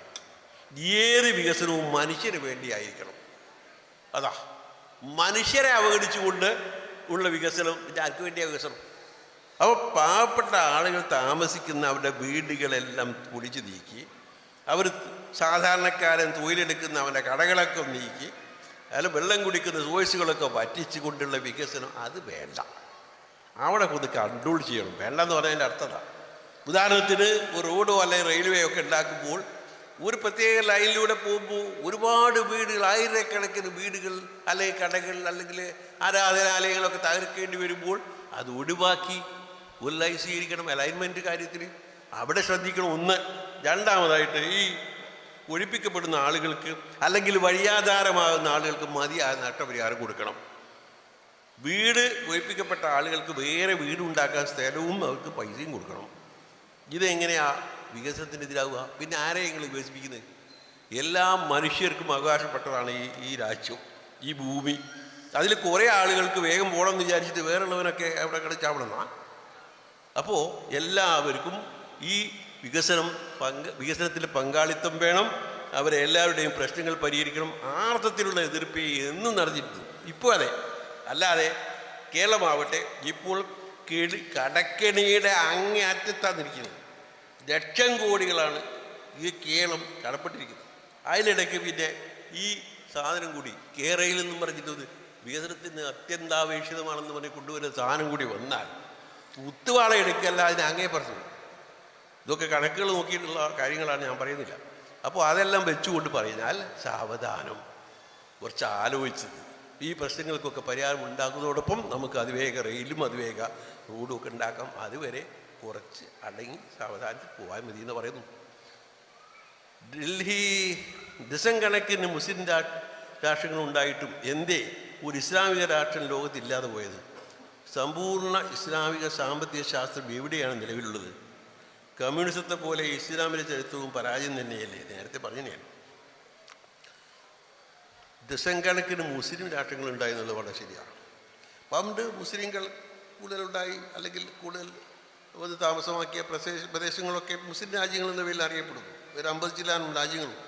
ഏത് വികസനവും മനുഷ്യന് വേണ്ടിയായിരിക്കണം. അതാ, മനുഷ്യരെ അവഗണിച്ചുകൊണ്ട് ഉള്ള വികസനം പിന്നെ ആർക്ക് വേണ്ടിയാണ് വികസനം? അപ്പോൾ പാവപ്പെട്ട ആളുകൾ താമസിക്കുന്ന അവരുടെ വീടുകളെല്ലാം പൊളിച്ചു നീക്കി, അവർ സാധാരണക്കാരൻ തൊഴിലെടുക്കുന്ന അവൻ്റെ കടകളൊക്കെ നീക്കി, അതിൽ വെള്ളം കുടിക്കുന്ന സോഴ്സുകളൊക്കെ വറ്റിച്ചു കൊണ്ടുള്ള വികസനം അത് വേണ്ട. അവിടെ കൊണ്ട് കൺട്രോൾ ചെയ്യണം. വേണ്ടെന്ന് പറഞ്ഞതിൻ്റെ അർത്ഥം ഉദാഹരണത്തിന് ഒരു റോഡോ അല്ലെങ്കിൽ റെയിൽവേ ഒക്കെ ഉണ്ടാക്കുമ്പോൾ ഒരു പ്രത്യേക ലൈനിലൂടെ പോകുമ്പോൾ ഒരുപാട് വീടുകൾ, ആയിരക്കണക്കിന് വീടുകൾ അല്ലെങ്കിൽ കടകൾ അല്ലെങ്കിൽ ആരാധനാലയങ്ങളൊക്കെ തകർക്കേണ്ടി വരുമ്പോൾ അത് ഒഴിവാക്കി ഒരു ലൈൻ സ്വീകരിക്കണം. അലൈൻമെൻറ്റ് കാര്യത്തിൽ അവിടെ ശ്രദ്ധിക്കണം. ഒന്ന്. രണ്ടാമതായിട്ട് ഈ ഒഴിപ്പിക്കപ്പെടുന്ന ആളുകൾക്ക് അല്ലെങ്കിൽ വഴിയാധാരമാകുന്ന ആളുകൾക്ക് മതിയായ നഷ്ടപരിഹാരം കൊടുക്കണം. വീട് ഒഴിപ്പിക്കപ്പെട്ട ആളുകൾക്ക് വേറെ വീടുണ്ടാക്കാൻ സ്ഥലവും അവർക്ക് പൈസയും കൊടുക്കണം. ഇതെങ്ങനെയാ വികസനത്തിനെതിരാവുക? പിന്നെ ആരെയെങ്ങൾ വികസിപ്പിക്കുന്നത്? എല്ലാ മനുഷ്യർക്കും അവകാശപ്പെട്ടതാണ് ഈ രാജ്യം, ഈ ഭൂമി. അതിൽ കുറേ ആളുകൾക്ക് വേഗം പോകണമെന്ന് വിചാരിച്ചിട്ട് വേറെയുള്ളവനൊക്കെ അവിടെ കളിച്ചാവണമെന്നാ. അപ്പോൾ എല്ലാവർക്കും ഈ വികസനത്തിൽ പങ്കാളിത്തം വേണം. അവരെ എല്ലാവരുടെയും പ്രശ്നങ്ങൾ പരിഹരിക്കണം. ആർത്ഥത്തിലുള്ള എതിർപ്പ് എന്നും നടന്നിരുന്നു. ഇപ്പോൾ അതെ. അല്ലാതെ കേരളമാവട്ടെ ഇപ്പോൾ കടക്കെണിയുടെ അങ്ങേ അറ്റത്താണ് ഇരിക്കുന്നത്. ലക്ഷം കോടികളാണ് ഈ കേരളം കടപ്പെട്ടിരിക്കുന്നത്. അതിനിടയ്ക്ക് പിന്നെ ഈ സാധനം കൂടി കേരളയിൽ നിന്നും പറഞ്ഞിട്ടത് വികസനത്തിന് അത്യന്താപേക്ഷിതമാണെന്ന് പറഞ്ഞ് കൊണ്ടുവരുന്ന സാധനം കൂടി വന്നാൽ കുത്തുവാള എടുക്കല്ല, അതിന് അങ്ങേ പറഞ്ഞു. ഇതൊക്കെ കണക്കുകൾ നോക്കിയിട്ടുള്ള കാര്യങ്ങളാണ്, ഞാൻ പറയുന്നില്ല. അപ്പോൾ അതെല്ലാം വെച്ചുകൊണ്ട് പറഞ്ഞാൽ സാവധാനം കുറച്ച് ആലോചിച്ചത് ഈ പ്രശ്നങ്ങൾക്കൊക്കെ പരിഹാരം ഉണ്ടാക്കുന്നതോടൊപ്പം നമുക്ക് അതിവേഗ റെയിലും അതിവേഗ റോഡും ഒക്കെ ഉണ്ടാക്കാം. അതുവരെ കുറച്ച് അടങ്ങി സാവധാനത്തിൽ പോകാൻ മതി എന്ന് പറയുന്നു. ഡൽഹി ദശം കണക്കിന് മുസ്ലിം രാഷ്ട്രങ്ങളുണ്ടായിട്ടും എന്തേ ഒരു ഇസ്ലാമിക രാഷ്ട്രം ലോകത്തില്ലാതെ പോയത്? സമ്പൂർണ്ണ ഇസ്ലാമിക സാമ്പത്തിക ശാസ്ത്രം എവിടെയാണ് നിലവിലുള്ളത്? കമ്മ്യൂണിസത്തെ പോലെ ഇസ്ലാമിൻ്റെ ചരിത്രവും പരാജയം തന്നെയല്ലേ? നേരത്തെ പറഞ്ഞതാണ്. ദശം കണക്കിന് മുസ്ലിം രാഷ്ട്രങ്ങളുണ്ടായി എന്നുള്ളത് വളരെ ശരിയാണ്. പണ്ട് മുസ്ലിങ്ങൾ കൂടുതലുണ്ടായി, അല്ലെങ്കിൽ കൂടുതൽ താമസമാക്കിയ പ്രദേശങ്ങളൊക്കെ മുസ്ലിം രാജ്യങ്ങൾ എന്ന പേരിൽ അറിയപ്പെടുന്നു. ഒരു 50 ചില്ലാനും രാജ്യങ്ങളും.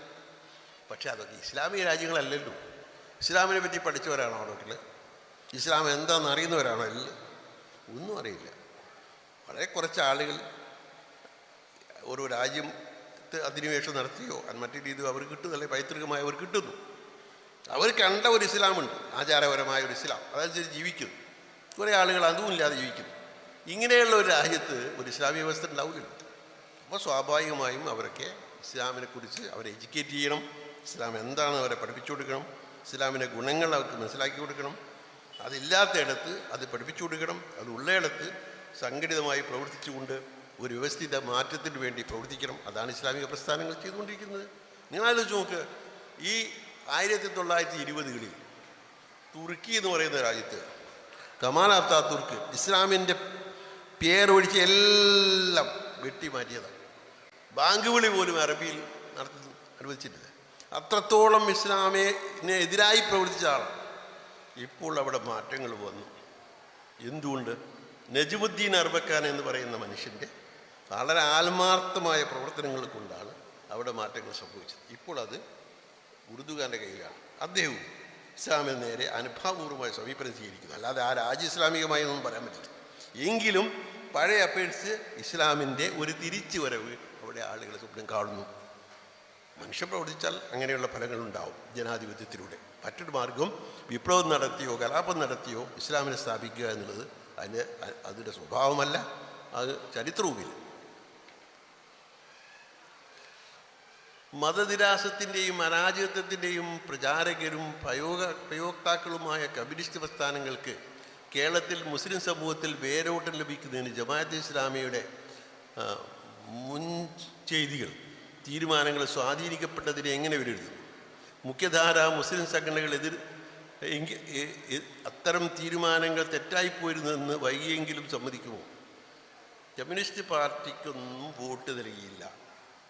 പക്ഷെ അതൊക്കെ ഇസ്ലാമിക രാജ്യങ്ങളല്ലല്ലോ. ഇസ്ലാമിനെ പറ്റി പഠിച്ചവരാണോ അവിടെയൊക്കെ? ഇസ്ലാം എന്താണെന്ന് അറിയുന്നവരാണോ? എല്ലാം ഒന്നും അറിയില്ല. വളരെ കുറച്ച് ആളുകൾ ഓരോ രാജ്യത്ത് അധിനിവേശം നടത്തിയോ മറ്റു രീതിയോ അവർ കിട്ടുന്നല്ലേ, പൈതൃകമായി അവർ കിട്ടുന്നു. അവർ കണ്ട ഒരു ഇസ്ലാമുണ്ട്, ആചാരപരമായ ഒരു ഇസ്ലാം, അതനുസരിച്ച് ജീവിക്കുന്നു. കുറേ ആളുകൾ അതും ഇല്ലാതെ ജീവിക്കുന്നു. ഇങ്ങനെയുള്ള ഒരു രാജ്യത്ത് ഒരു ഇസ്ലാമിക വ്യവസ്ഥ ഉണ്ടാവില്ലല്ലോ. അപ്പോൾ സ്വാഭാവികമായും അവരൊക്കെ ഇസ്ലാമിനെക്കുറിച്ച് അവരെ എഡ്യൂക്കേറ്റ് ചെയ്യണം. ഇസ്ലാം എന്താണെന്ന് അവരെ പഠിപ്പിച്ചു കൊടുക്കണം. ഇസ്ലാമിൻ്റെ ഗുണങ്ങൾ അവർക്ക് മനസ്സിലാക്കി കൊടുക്കണം. അതില്ലാത്തയിടത്ത് അത് പഠിപ്പിച്ചു കൊടുക്കണം. അതുള്ളയിടത്ത് സംഘടിതമായി പ്രവർത്തിച്ചുകൊണ്ട് ഒരു വ്യവസ്ഥിത മാറ്റത്തിന് വേണ്ടി പ്രവർത്തിക്കണം. അതാണ് ഇസ്ലാമിക പ്രസ്ഥാനങ്ങൾ ചെയ്തുകൊണ്ടിരിക്കുന്നത്. നിങ്ങളാലോചിച്ച് നോക്ക്, ഈ 1920കളിൽ തുർക്കി എന്ന് പറയുന്ന രാജ്യത്ത് കമാൽ അത്താതുർക്ക് ഇസ്ലാമിൻ്റെ പേരൊഴിച്ച് എല്ലാം വെട്ടിമാറ്റിയതാണ്. ബാങ്ക് വിളി പോലും അറബിയിൽ നടത്തി അനുവദിച്ചിട്ടില്ല. അത്രത്തോളം ഇസ്ലാമിനെ എതിരായി പ്രവർത്തിച്ച ആളാണ്. ഇപ്പോൾ അവിടെ മാറ്റങ്ങൾ വന്നു. എന്തുകൊണ്ട്? നജമുദ്ദീൻ അർബക്കാൻ എന്ന് പറയുന്ന മനുഷ്യൻ്റെ വളരെ ആത്മാർത്ഥമായ പ്രവർത്തനങ്ങൾ കൊണ്ടാണ് അവിടെ മാറ്റങ്ങൾ സംഭവിച്ചത്. ഇപ്പോൾ അത് ഉറുദുഖാൻ്റെ കയ്യിലാണ്. അദ്ദേഹവും ഇസ്ലാമിന് നേരെ അനുഭാവപൂർവ്വമായ സമീപനം സ്വീകരിക്കുന്നു. അല്ലാതെ ആ രാജ്യ ഇസ്ലാമികമായി ഒന്നും പറയാൻ പറ്റില്ല. എങ്കിലും പഴയ അപേക്ഷിച്ച് ഇസ്ലാമിൻ്റെ ഒരു തിരിച്ചു വരവ് അവിടെ ആളുകൾ സ്വപ്നം കാണുന്നു. മനുഷ്യൻ പ്രവർത്തിച്ചാൽ അങ്ങനെയുള്ള ഫലങ്ങളുണ്ടാവും ജനാധിപത്യത്തിലൂടെ. മറ്റൊരു മാർഗം വിപ്ലവം നടത്തിയോ കലാപം നടത്തിയോ ഇസ്ലാമിനെ സ്ഥാപിക്കുക എന്നുള്ളത് അതിൻ്റെ സ്വഭാവമല്ല, അത് ചരിത്രവുമില്ല. മതനിരാസത്തിൻ്റെയും അരാജകത്വത്തിൻ്റെയും പ്രചാരകരും പ്രയോക്താക്കളുമായ കമ്മ്യൂണിസ്റ്റ് പ്രസ്ഥാനങ്ങൾക്ക് കേരളത്തിൽ മുസ്ലിം സമൂഹത്തിൽ വേരോട്ടം ലഭിക്കുന്നതിന് ജമാഅത്തെ ഇസ്ലാമിയുടെ മുൻ ചെയ്തികൾ തീരുമാനങ്ങൾ സ്വാധീനിക്കപ്പെട്ടതിനെ എങ്ങനെ വിലയിരുത്തുന്നു? മുഖ്യധാര മുസ്ലിം സംഘടനകൾ അത്തരം തീരുമാനങ്ങൾ തെറ്റായിപ്പോയിരുന്നെന്ന് വൈകിയെങ്കിലും സമ്മതിക്കുമോ? കമ്മ്യൂണിസ്റ്റ് പാർട്ടിക്കൊന്നും വോട്ട് നൽകിയില്ല.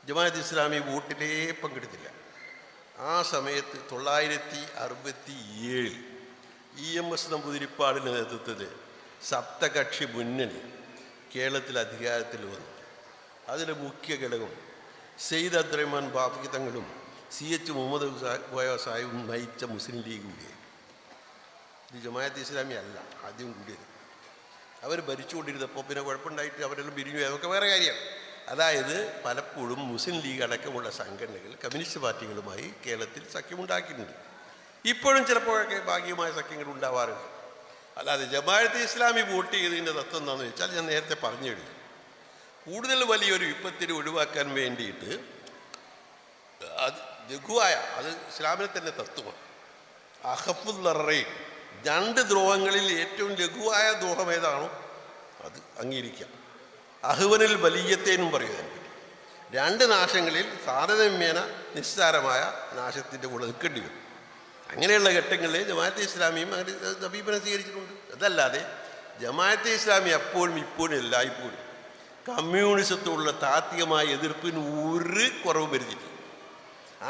ജമാഅത്ത് ഇസ്ലാമി വോട്ടിലേ പങ്കെടുത്തില്ല. ആ സമയത്ത് 1967 EMS നമ്പൂതിരിപ്പാടിൻ്റെ നേതൃത്വത്തിൽ സപ്തകക്ഷി മുന്നണി കേരളത്തിൽ അധികാരത്തിൽ വന്നു. അതിലെ മുഖ്യ ഘടകം സെയ്ദ് അബ്ദുറഹ്മാൻ ബാഫി തങ്ങളും CH മുഹമ്മദ് സാഹിബും നയിച്ച മുസ്ലിം ലീഗ് കൂടിയായി. ഇത് ജമാഅത്ത് ഇസ്ലാമി അല്ല ആദ്യം കൂടിയത്. അവർ ഭരിച്ചുകൊണ്ടിരുന്നപ്പോൾ പിന്നെ കുഴപ്പമുണ്ടായിട്ട് അവരെല്ലാം പിരിഞ്ഞു, അതൊക്കെ വേറെ കാര്യമാണ്. അതായത് പലപ്പോഴും മുസ്ലിം ലീഗ് അടക്കമുള്ള സംഘടനകൾ കമ്മ്യൂണിസ്റ്റ് പാർട്ടികളുമായി കേരളത്തിൽ സഖ്യമുണ്ടാക്കിയിട്ടുണ്ട്. ഇപ്പോഴും ചിലപ്പോഴൊക്കെ ഭാഗികമായ സഖ്യങ്ങൾ ഉണ്ടാവാറുണ്ട്. അല്ലാതെ ജമാഅത്തെ ഇസ്ലാമി വോട്ട് ചെയ്തതിൻ്റെ തത്വം എന്താണെന്ന് വെച്ചാൽ ഞാൻ നേരത്തെ പറഞ്ഞു കഴിഞ്ഞു. കൂടുതൽ വലിയൊരു വിപത്തിനെ ഒഴിവാക്കാൻ വേണ്ടിയിട്ട് അത് ലഘുവായ, അത് ഇസ്ലാമിനെ തന്നെ തത്വമാണ്. അഹഫുൽ ലറൈൻ, 2 ദ്രോഹങ്ങളിൽ ഏറ്റവും ലഘുവായ ദ്രോഹം ഏതാണോ അത് അംഗീകരിക്കാം. അഹ്വനിൽ വലിയത്തേനും പറയുന്നതിനെ പറ്റി 2 നാശങ്ങളിൽ താരതമ്യേന നിസ്സാരമായ നാശത്തിൻ്റെ കൂടെ നിൽക്കേണ്ടി വരും. അങ്ങനെയുള്ള ഘട്ടങ്ങളിൽ ജമാഅത്തെ ഇസ്ലാമിയും അങ്ങനെ സമീപനം സ്വീകരിച്ചിട്ടുണ്ട്. അതല്ലാതെ ജമാഅത്തെ ഇസ്ലാമി അപ്പോഴും ഇപ്പോഴും എല്ലായ്പ്പോഴും കമ്മ്യൂണിസത്തോടുള്ള താത്വികമായ എതിർപ്പിന് ഒരു കുറവ് വരുത്തില്ല.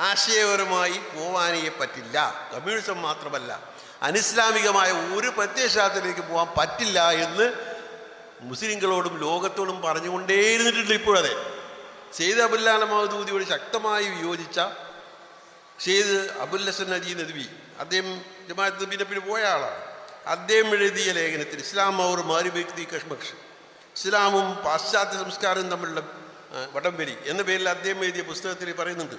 ആശയപരമായി പോവാനേ പറ്റില്ല. കമ്മ്യൂണിസം മാത്രമല്ല, അനിസ്ലാമികമായ ഒരു പ്രത്യയശാസ്ത്രത്തിലേക്ക് പോകാൻ പറ്റില്ല എന്ന് മുസ്ലിങ്ങളോടും ലോകത്തോടും പറഞ്ഞുകൊണ്ടേയിരുന്നിട്ടുണ്ട്. ഇപ്പോഴതെ സെയ്ദ് അബ്ദുൽ മൗദൂദിയോട് ശക്തമായി വിയോജിച്ച സെയ്ദ് അബുൽ ഹസൻ അജി നദ്വി, അദ്ദേഹം ജമാഅത്ത് നബിനെ പിന്നെ പോയ ആളാണ്. അദ്ദേഹം എഴുതിയ ലേഖനത്തിൽ ഇസ്ലാം ഔർ മാരി വ്യക്തി കഷ്മക്ഷ്, ഇസ്ലാമും പാശ്ചാത്യ സംസ്കാരവും തമ്മിലുള്ള വടംവലി എന്ന പേരിൽ അദ്ദേഹം എഴുതിയ പുസ്തകത്തിൽ പറയുന്നുണ്ട്,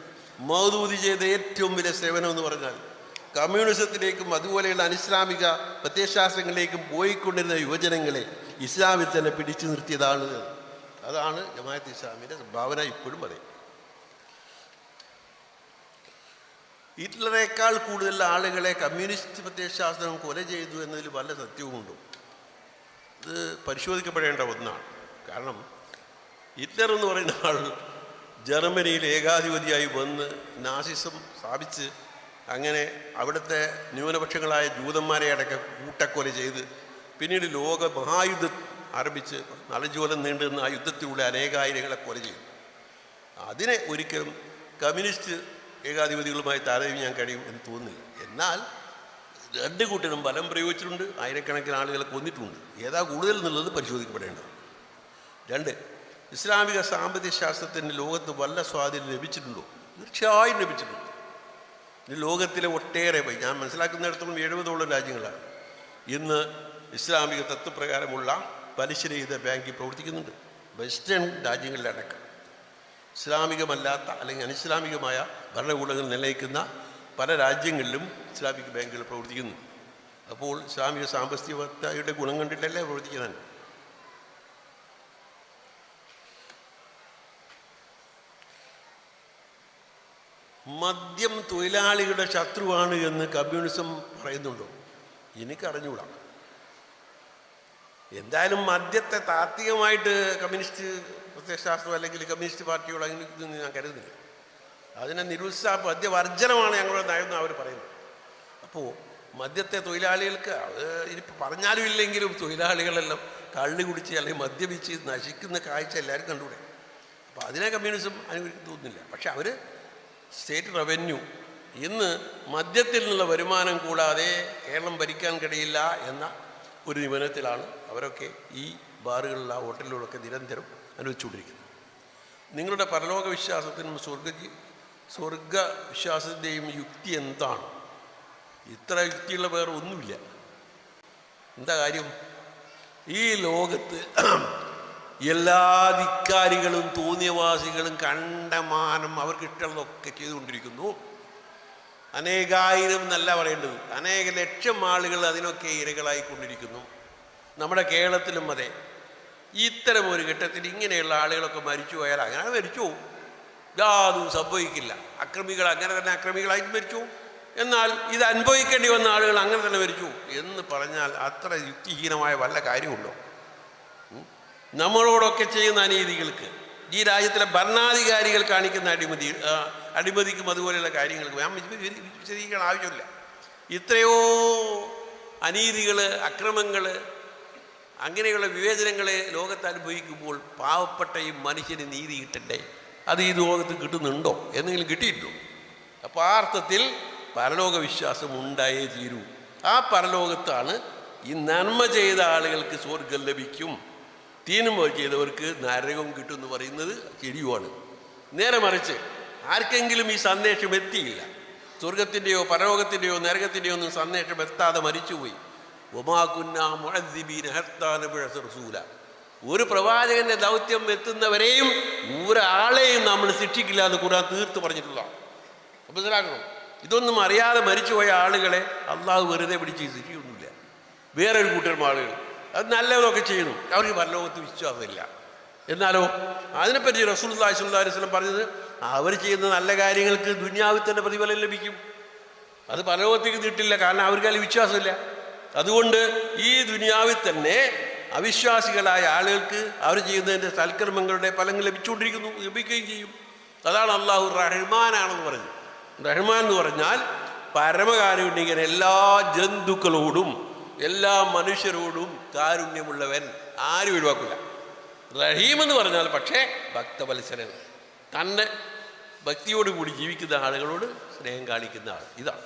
മൗദൂദി ചെയ്ത ഏറ്റവും വലിയ സേവനം എന്ന് പറഞ്ഞാൽ കമ്മ്യൂണിസത്തിലേക്കും അതുപോലെയുള്ള അനിസ്ലാമിക പ്രത്യയശാസ്ത്രങ്ങളിലേക്കും പോയിക്കൊണ്ടിരുന്ന യുവജനങ്ങളെ ഇസ്ലാമിൽ തന്നെ പിടിച്ചു നിർത്തിയതാണ്. അതാണ് ജമാഅത്ത് ഇസ്ലാമിൻ്റെ സംഭാവന. ഇപ്പോഴും അതെ. ഹിറ്റ്ലറേക്കാൾ കൂടുതൽ ആളുകളെ കമ്മ്യൂണിസ്റ്റ് പ്രത്യയശാസ്ത്രം കൊല ചെയ്തു എന്നതിൽ വല്ല സത്യവുമുണ്ടോ? ഇത് പരിശോധിക്കപ്പെടേണ്ട ഒന്നാണ്. കാരണം ഹിറ്റ്ലർ എന്ന് പറയുന്ന ആൾ ജർമ്മനിയിൽ ഏകാധിപതിയായി വന്ന് നാസിസം സ്ഥാപിച്ച് അങ്ങനെ അവിടുത്തെ ന്യൂനപക്ഷങ്ങളായ ജൂതന്മാരെ അടക്കം കൂട്ടക്കൊല ചെയ്ത് പിന്നീട് ലോക മഹായുദ്ധം ആരംഭിച്ച് നലജോലം നീണ്ടുന്ന ആ യുദ്ധത്തിലൂടെ അനേകായിരങ്ങളെ കൊല ചെയ്തു. അതിനെ ഒരിക്കലും കമ്മ്യൂണിസ്റ്റ് ഏകാധിപതികളുമായി താരതമ്യം ചെയ്യാൻ കഴിയും എന്ന് തോന്നുന്നില്ല. എന്നാൽ രണ്ട് കൂട്ടരും ബലം പ്രയോഗിച്ചിട്ടുണ്ട്, ആയിരക്കണക്കിന് ആളുകളെ കൊന്നിട്ടുണ്ട്. ഏതാ കൂടുതൽ എന്നുള്ളത് പരിശോധിക്കപ്പെടേണ്ടത്. രണ്ട്, ഇസ്ലാമിക സാമ്പത്തിക ശാസ്ത്രത്തിന് ലോകത്ത് വല്ല സ്വാധീനം ലഭിച്ചിട്ടുണ്ടോ? തീർച്ചയായും ലഭിച്ചിട്ടുണ്ട്. ഇത് ലോകത്തിലെ ഒട്ടേറെ ഞാൻ മനസ്സിലാക്കുന്നിടത്തോളം 70ഓളം രാജ്യങ്ങളാണ് ഇന്ന് ഇസ്ലാമിക തത്വപ്രകാരമുള്ള പലിശരഹിത ബാങ്കിൽ പ്രവർത്തിക്കുന്നുണ്ട്. വെസ്റ്റേൺ രാജ്യങ്ങളിലടക്കം ഇസ്ലാമികമല്ലാത്ത അല്ലെങ്കിൽ അനിസ്ലാമികമായ ഭരണകൂടങ്ങൾ നിലനിൽക്കുന്ന പല രാജ്യങ്ങളിലും ഇസ്ലാമിക് ബാങ്കുകൾ പ്രവർത്തിക്കുന്നു. അപ്പോൾ ഇസ്ലാമിക സാമ്പത്തികയുടെ ഗുണം കണ്ടിട്ടല്ലേ പ്രവർത്തിക്കുന്നത്. മദ്യം തൊഴിലാളികളുടെ ശത്രുവാണ് എന്ന് കമ്മ്യൂണിസം പറയുന്നുണ്ടോ? എനിക്കറിഞ്ഞൂടാ. എന്തായാലും മദ്യത്തെ താത്വികമായിട്ട് കമ്മ്യൂണിസ്റ്റ് പ്രത്യയശാസ്ത്രം അല്ലെങ്കിൽ കമ്മ്യൂണിസ്റ്റ് പാർട്ടിയോട് അങ്ങനെ ഞാൻ കരുതുന്നില്ല. അതിനെ മദ്യവർജനമാണ് ഞങ്ങളുടെ നയം അവർ പറയുന്നത്. അപ്പോൾ മദ്യത്തെ തൊഴിലാളികൾക്ക് ഇനിയിപ്പോൾ പറഞ്ഞാലും ഇല്ലെങ്കിലും തൊഴിലാളികളെല്ലാം കള്ളി കുടിച്ച് അല്ലെങ്കിൽ മദ്യപിച്ച് നശിക്കുന്ന കാഴ്ച എല്ലാവരും കണ്ടുകൂടെ. അപ്പോൾ അതിനെ കമ്മ്യൂണിസം അനുവദിക്കാൻ തോന്നുന്നില്ല. പക്ഷെ അവർ സ്റ്റേറ്റ് റവന്യൂ ഇന്ന് മദ്യത്തിൽ നിന്നുള്ള വരുമാനം കൂടാതെ കേരളം ഭരിക്കാൻ കഴിയില്ല എന്ന ഒരു നിഗമനത്തിലാണ് അവരൊക്കെ ഈ ബാറുകളിലുള്ള ഹോട്ടലുകളൊക്കെ നിരന്തരം അനുവദിച്ചുകൊണ്ടിരിക്കുന്നത്. നിങ്ങളുടെ പരലോക വിശ്വാസത്തിനും സ്വർഗ വിശ്വാസത്തിൻ്റെയും യുക്തി എന്താണ്? ഇത്ര യുക്തിയുള്ള വേറെ ഒന്നുമില്ല. എന്താ കാര്യം? ഈ ലോകത്ത് എല്ലാ ധിക്കാരികളും തോന്നിയവാസികളും കണ്ടമാനം അവർക്ക് ഇഷ്ടമുള്ളതൊക്കെ ചെയ്തുകൊണ്ടിരിക്കുന്നു. അനേകായിരം എന്നല്ല പറയേണ്ടത്, അനേക ലക്ഷം ആളുകൾ അതിനൊക്കെ ഇരകളായിക്കൊണ്ടിരിക്കുന്നു. നമ്മുടെ കേരളത്തിലും അതെ. ഇത്തരം ഒരു ഘട്ടത്തിൽ ഇങ്ങനെയുള്ള ആളുകളൊക്കെ മരിച്ചു പോയാൽ അങ്ങനെ മരിച്ചു പോകും, യാതൊന്നും സംഭവിക്കില്ല. അക്രമികൾ അങ്ങനെ തന്നെ അക്രമികളായിട്ട് മരിച്ചു. എന്നാൽ ഇത് അനുഭവിക്കേണ്ടി വന്ന ആളുകൾ അങ്ങനെ തന്നെ മരിച്ചു എന്ന് പറഞ്ഞാൽ അത്ര യുക്തിഹീനമായ വല്ല കാര്യമുണ്ടോ? നമ്മളോടൊക്കെ ചെയ്യുന്ന അനീതികൾക്ക്, ഈ രാജ്യത്തിലെ ഭരണാധികാരികൾ കാണിക്കുന്ന അഴിമതിക്കും അതുപോലെയുള്ള കാര്യങ്ങൾക്ക് ഞാൻ വിശദീകരിക്കാൻ ആവശ്യമില്ല. ഇത്രയോ അനീതികൾ, അക്രമങ്ങൾ, അങ്ങനെയുള്ള വിവേചനങ്ങൾ ലോകത്ത് അനുഭവിക്കുമ്പോൾ പാവപ്പെട്ട ഈ മനുഷ്യന് നീതി കിട്ടണ്ടേ? അത് ഈ ലോകത്ത് കിട്ടുന്നുണ്ടോ? എന്തെങ്കിലും കിട്ടിയിട്ടുണ്ടോ? അപ്പോൾ ആ അർത്ഥത്തിൽ പരലോക വിശ്വാസം ഉണ്ടായേ തീരൂ. ആ പരലോകത്താണ് ഈ നന്മ ചെയ്ത ആളുകൾക്ക് സ്വർഗം ലഭിക്കും, തീനുമ ചെയ്തവർക്ക് നരകം കിട്ടും എന്ന് പറയുന്നത് ശരിയുമാണ്. നേരെ മറിച്ച് ആർക്കെങ്കിലും ഈ സന്ദേശം എത്തിയില്ല, സ്വർഗത്തിൻ്റെയോ പരലോകത്തിൻ്റെയോ നരകത്തിൻ്റെയോ ഒന്നും സന്ദേശം എത്താതെ മരിച്ചുപോയി. ഒരു പ്രവാചകന്റെ ദൗത്യം എത്തുന്നവരെയും ഒരാളെയും നമ്മൾ ശിക്ഷിക്കില്ല എന്ന് ഖുർആൻ തീർത്ത് പറഞ്ഞിട്ടുള്ള. മനസ്സിലാക്കണം. ഇതൊന്നും അറിയാതെ മരിച്ചുപോയ ആളുകളെ അള്ളാഹു വെറുതെ പിടിച്ച് ശിക്ഷിയൊന്നുമില്ല. വേറൊരു കൂട്ടരും ആളുകൾ അത് നല്ലതൊക്കെ ചെയ്യുന്നു, അവർക്ക് പരലോകത്ത് വിശ്വാസമില്ല. എന്നാലോ അതിനെപ്പറ്റി റസൂലുള്ളാഹി സ്വല്ലല്ലാഹു അലൈഹി വസല്ലം പറഞ്ഞത് അവർ ചെയ്യുന്ന നല്ല കാര്യങ്ങൾക്ക് ദുനിയാവിൽ തന്നെ പ്രതിഫലം ലഭിക്കും, അത് പരലോകത്തേക്ക് കിട്ടില്ല. കാരണം അവർക്ക് അതിൽ വിശ്വാസമില്ല. അതുകൊണ്ട് ഈ ദുനിയാവിൽ തന്നെ അവിശ്വാസികളായ ആളുകൾക്ക് അവർ ചെയ്യുന്നതിൻ്റെ സൽക്കർമ്മങ്ങളുടെ ഫലങ്ങൾ ലഭിക്കുകയും ചെയ്യും. അതാണ് അള്ളാഹു റഹ്മാനാണെന്ന് പറഞ്ഞത്. റഹ്മാൻ എന്ന് പറഞ്ഞാൽ പരമകാരുണ്യകൻ, എല്ലാ ജന്തുക്കളോടും എല്ലാ മനുഷ്യരോടും കാരുണ്യമുള്ളവൻ, ആരും ഒഴിവാക്കില്ല. റഹീം എന്ന് പറഞ്ഞാൽ പക്ഷേ ഭക്തവത്സരൻ, തന്നെ ഭക്തിയോടുകൂടി ജീവിക്കുന്ന ആളുകളോട് സ്നേഹം കാണിക്കുന്ന ആൾ. ഇതാണ്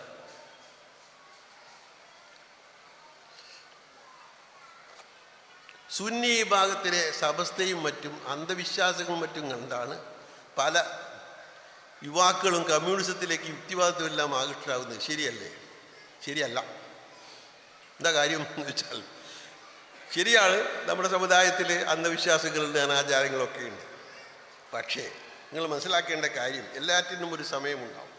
സുന്നി വിഭാഗത്തിലെ സമസ്തയും മറ്റും അന്ധവിശ്വാസങ്ങളും മറ്റും കണ്ടാണ് പല യുവാക്കളും കമ്മ്യൂണിസത്തിലേക്ക് യുക്തിവാദവും എല്ലാം ആകൃഷ്ടരാകുന്നത് ശരിയല്ലേ? ശരിയല്ല. എന്താ കാര്യം എന്ന് വെച്ചാൽ, ശരിയാണ്, നമ്മുടെ സമുദായത്തിൽ അന്ധവിശ്വാസങ്ങളുണ്ട്, അനാചാരങ്ങളൊക്കെ ഉണ്ട്. പക്ഷേ നിങ്ങൾ മനസ്സിലാക്കേണ്ട കാര്യം, എല്ലാറ്റിനും ഒരു സമയമുണ്ടാവും.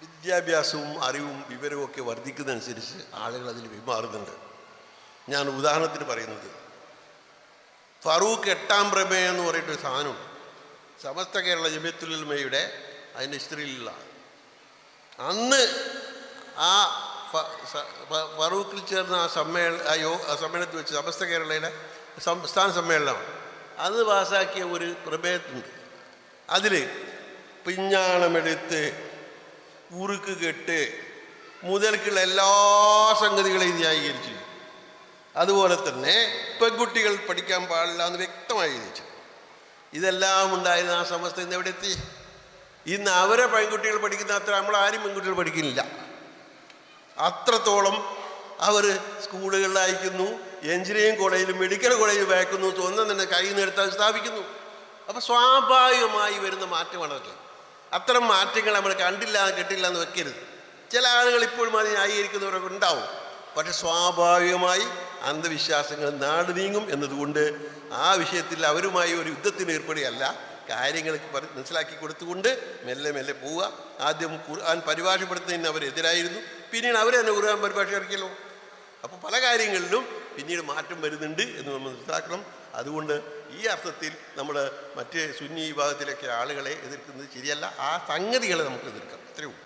വിദ്യാഭ്യാസവും അറിവും വിവരവും ഒക്കെ വർദ്ധിക്കുന്നതനുസരിച്ച് ആളുകൾ അതിൽ പെരുമാറുന്നുണ്ട്. ഞാൻ ഉദാഹരണത്തിന് പറയുന്നത്, ഫറൂഖ് 8ാം പ്രമേയം എന്ന് പറഞ്ഞിട്ടൊരു സാധനമുണ്ട്. സമസ്ത കേരള ജമിയത്തുൽ ഉലമയുടെ അതിൻ്റെ ഹിസ്റ്ററിയിലുള്ള അന്ന് ആ ഫറൂഖിൽ ചേർന്ന ആ സമ്മേളനത്തിൽ വെച്ച് സമസ്ത കേരളയുടെ സംസ്ഥാന സമ്മേളനമാണ്. അന്ന് പാസ്സാക്കിയ ഒരു പ്രമേയത്തുണ്ട്. അതിൽ പിഞ്ഞാണമെടുത്ത് ഉറുക്ക് കെട്ട് മുതൽക്കുള്ള എല്ലാ സംഗതികളെയും ന്യായീകരിച്ചു. അതുപോലെ തന്നെ പെൺകുട്ടികൾ പഠിക്കാൻ പാടില്ല എന്ന് വ്യക്തമായി ചോദിച്ചു. ഇതെല്ലാം ഉണ്ടായിരുന്ന ആ സമസ്ത ഇന്ന് എവിടെ എത്തി? ഇന്ന് അവരെ പെൺകുട്ടികൾ പഠിക്കുന്ന അത്ര നമ്മളാരും പെൺകുട്ടികൾ പഠിക്കുന്നില്ല. അത്രത്തോളം അവർ സ്കൂളുകളിൽ അയക്കുന്നു, എഞ്ചിനീയറിംഗ് കോളേജിലും മെഡിക്കൽ കോളേജിലും അയക്കുന്നു, സ്വന്തം തന്നെ കയ്യിൽ നിന്ന് എടുത്താൽ സ്ഥാപിക്കുന്നു. അപ്പോൾ സ്വാഭാവികമായി വരുന്ന മാറ്റമാണ് അതൊക്കെ. അത്തരം മാറ്റങ്ങൾ നമ്മൾ കണ്ടില്ല കേട്ടില്ല എന്ന് വെക്കരുത്. ചില ആളുകൾ ഇപ്പോഴും അത് ന്യായീകരിക്കുന്നവരൊക്കെ ഉണ്ടാവും. പക്ഷെ സ്വാഭാവികമായി അന്ധവിശ്വാസങ്ങൾ നാട് നീങ്ങും എന്നതുകൊണ്ട് ആ വിഷയത്തിൽ അവരുമായി ഒരു യുദ്ധത്തിന് ഏർപ്പെടുകയല്ല, കാര്യങ്ങൾ മനസ്സിലാക്കി കൊടുത്തുകൊണ്ട് മെല്ലെ മെല്ലെ പോവുക. ആദ്യം ഖുർആൻ പരിഭാഷപ്പെടുത്തുന്നതിന് അവരെതിരായിരുന്നു, പിന്നീട് അവർ തന്നെ ഖുർആൻ പരിഭാഷ ഇറക്കിയല്ലോ. അപ്പോൾ പല കാര്യങ്ങളിലും പിന്നീട് മാറ്റം വരുന്നുണ്ട് എന്ന് നമ്മൾ മനസ്സിലാക്കണം. അതുകൊണ്ട് ഈ അർത്ഥത്തിൽ നമ്മൾ മറ്റ് സുന്നി വിഭാഗത്തിലൊക്കെ ആളുകളെ എതിർക്കുന്നത് ശരിയല്ല. ആ സംഗതികളെ നമുക്ക് എതിർക്കാം. അത്രയേ ഉള്ളൂ.